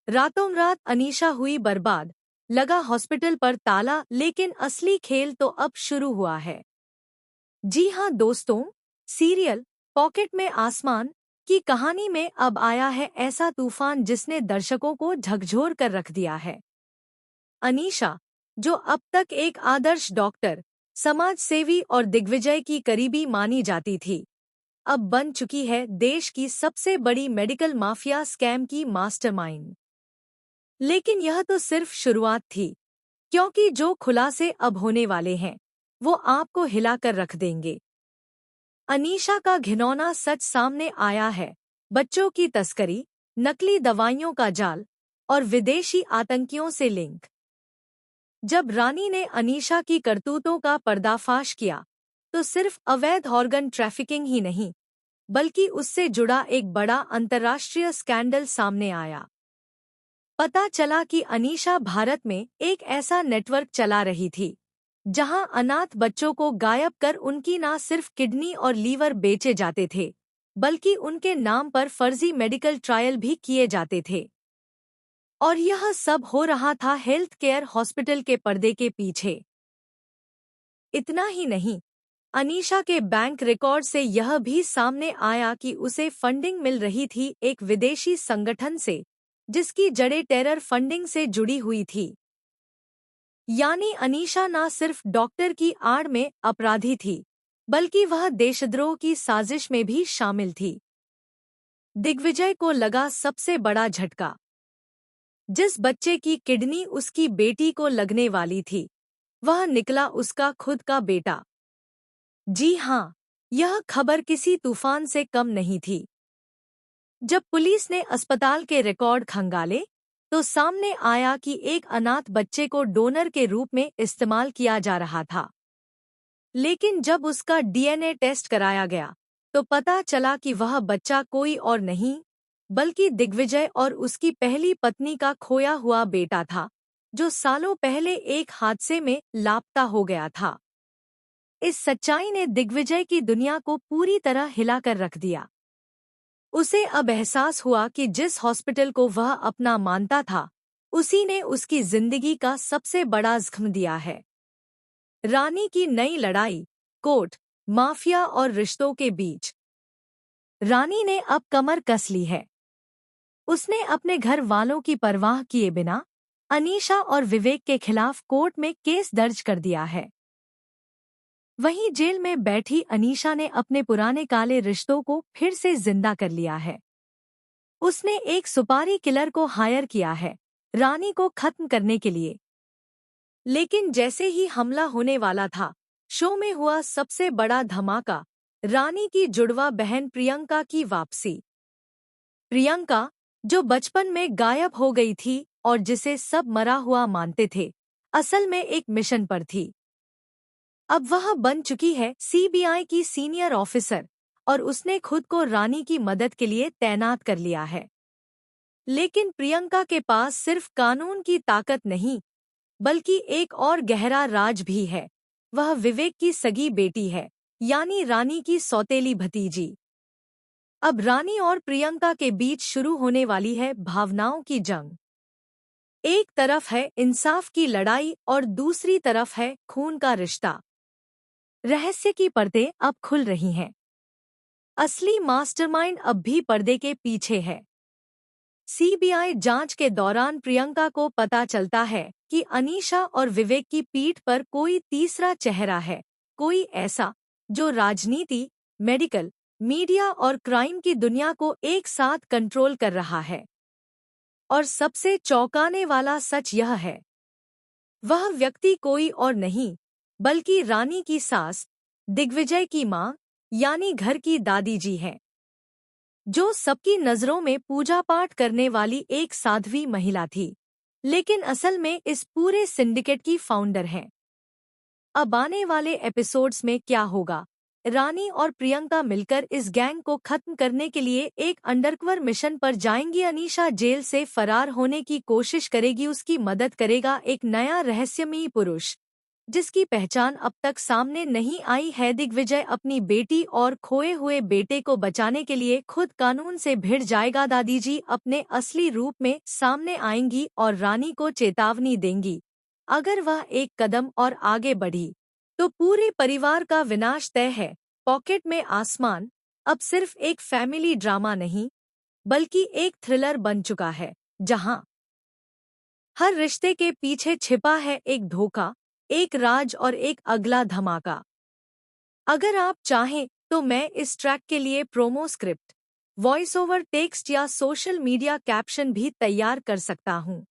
रातों रात अनीशा हुई बर्बाद, लगा हॉस्पिटल पर ताला, लेकिन असली खेल तो अब शुरू हुआ है। जी हां दोस्तों, सीरियल पॉकेट में आसमान की कहानी में अब आया है ऐसा तूफान जिसने दर्शकों को झकझोर कर रख दिया है। अनीशा, जो अब तक एक आदर्श डॉक्टर, समाज सेवी और दिग्विजय की करीबी मानी जाती थी, अब बन चुकी है देश की सबसे बड़ी मेडिकल माफिया स्कैम की मास्टरमाइंड। लेकिन यह तो सिर्फ शुरुआत थी, क्योंकि जो खुलासे अब होने वाले हैं वो आपको हिलाकर रख देंगे। अनीशा का घिनौना सच सामने आया है। बच्चों की तस्करी, नकली दवाइयों का जाल और विदेशी आतंकियों से लिंक। जब रानी ने अनीशा की करतूतों का पर्दाफाश किया तो सिर्फ अवैध ऑर्गन ट्रैफिकिंग ही नहीं, बल्कि उससे जुड़ा एक बड़ा अंतर्राष्ट्रीय स्कैंडल सामने आया। पता चला कि अनीशा भारत में एक ऐसा नेटवर्क चला रही थी जहां अनाथ बच्चों को गायब कर उनकी न सिर्फ किडनी और लीवर बेचे जाते थे, बल्कि उनके नाम पर फर्जी मेडिकल ट्रायल भी किए जाते थे। और यह सब हो रहा था हेल्थ केयर हॉस्पिटल के पर्दे के पीछे। इतना ही नहीं, अनीशा के बैंक रिकॉर्ड से यह भी सामने आया कि उसे फंडिंग मिल रही थी एक विदेशी संगठन से, जिसकी जड़ें टेरर फंडिंग से जुड़ी हुई थी। यानी अनीशा न सिर्फ डॉक्टर की आड़ में अपराधी थी, बल्कि वह देशद्रोह की साजिश में भी शामिल थी। दिग्विजय को लगा सबसे बड़ा झटका। जिस बच्चे की किडनी उसकी बेटी को लगने वाली थी, वह निकला उसका खुद का बेटा। जी हां, यह खबर किसी तूफान से कम नहीं थी। जब पुलिस ने अस्पताल के रिकॉर्ड खंगाले तो सामने आया कि एक अनाथ बच्चे को डोनर के रूप में इस्तेमाल किया जा रहा था। लेकिन जब उसका डीएनए टेस्ट कराया गया तो पता चला कि वह बच्चा कोई और नहीं, बल्कि दिग्विजय और उसकी पहली पत्नी का खोया हुआ बेटा था, जो सालों पहले एक हादसे में लापता हो गया था। इस सच्चाई ने दिग्विजय की दुनिया को पूरी तरह हिलाकर रख दिया। उसे अब एहसास हुआ कि जिस हॉस्पिटल को वह अपना मानता था, उसी ने उसकी जिंदगी का सबसे बड़ा जख्म दिया है। रानी की नई लड़ाई, कोर्ट, माफिया और रिश्तों के बीच। रानी ने अब कमर कस ली है। उसने अपने घर वालों की परवाह किए बिना अनीशा और विवेक के खिलाफ कोर्ट में केस दर्ज कर दिया है। वहीं जेल में बैठी अनीशा ने अपने पुराने काले रिश्तों को फिर से जिंदा कर लिया है। उसने एक सुपारी किलर को हायर किया है, रानी को खत्म करने के लिए। लेकिन जैसे ही हमला होने वाला था, शो में हुआ सबसे बड़ा धमाका, रानी की जुड़वा बहन प्रियंका की वापसी। प्रियंका, जो बचपन में गायब हो गई थी और जिसे सब मरा हुआ मानते थे, असल में एक मिशन पर थी। अब वह बन चुकी है सीबीआई की सीनियर ऑफिसर और उसने खुद को रानी की मदद के लिए तैनात कर लिया है। लेकिन प्रियंका के पास सिर्फ कानून की ताकत नहीं, बल्कि एक और गहरा राज भी है। वह विवेक की सगी बेटी है, यानी रानी की सौतेली भतीजी। अब रानी और प्रियंका के बीच शुरू होने वाली है भावनाओं की जंग। एक तरफ है इंसाफ की लड़ाई और दूसरी तरफ है खून का रिश्ता। रहस्य की परतें अब खुल रही हैं। असली मास्टरमाइंड अब भी पर्दे के पीछे है। सीबीआई जांच के दौरान प्रियंका को पता चलता है कि अनीशा और विवेक की पीठ पर कोई तीसरा चेहरा है, कोई ऐसा जो राजनीति, मेडिकल, मीडिया और क्राइम की दुनिया को एक साथ कंट्रोल कर रहा है। और सबसे चौंकाने वाला सच यह है, वह व्यक्ति कोई और नहीं, बल्कि रानी की सास, दिग्विजय की मां, यानी घर की दादी जी है, जो सबकी नजरों में पूजा पाठ करने वाली एक साध्वी महिला थी, लेकिन असल में इस पूरे सिंडिकेट की फाउंडर हैं। अब आने वाले एपिसोड्स में क्या होगा? रानी और प्रियंका मिलकर इस गैंग को खत्म करने के लिए एक अंडरकवर मिशन पर जाएंगी। अनीशा जेल से फरार होने की कोशिश करेगी, उसकी मदद करेगा एक नया रहस्यमयी पुरुष। जिसकी पहचान अब तक सामने नहीं आई है। दिग्विजय अपनी बेटी और खोए हुए बेटे को बचाने के लिए खुद कानून से भिड़ जाएगा। दादी जी अपने असली रूप में सामने आएंगी और रानी को चेतावनी देंगी। अगर वह एक कदम और आगे बढ़ी तो पूरे परिवार का विनाश तय है। पॉकेट में आसमान अब सिर्फ एक फैमिली ड्रामा नहीं, बल्कि एक थ्रिलर बन चुका है, जहां हर रिश्ते के पीछे छिपा है एक धोखा, एक राज और एक अगला धमाका। अगर आप चाहें तो मैं इस ट्रैक के लिए promo script, voice over text या सोशल मीडिया कैप्शन भी तैयार कर सकता हूं।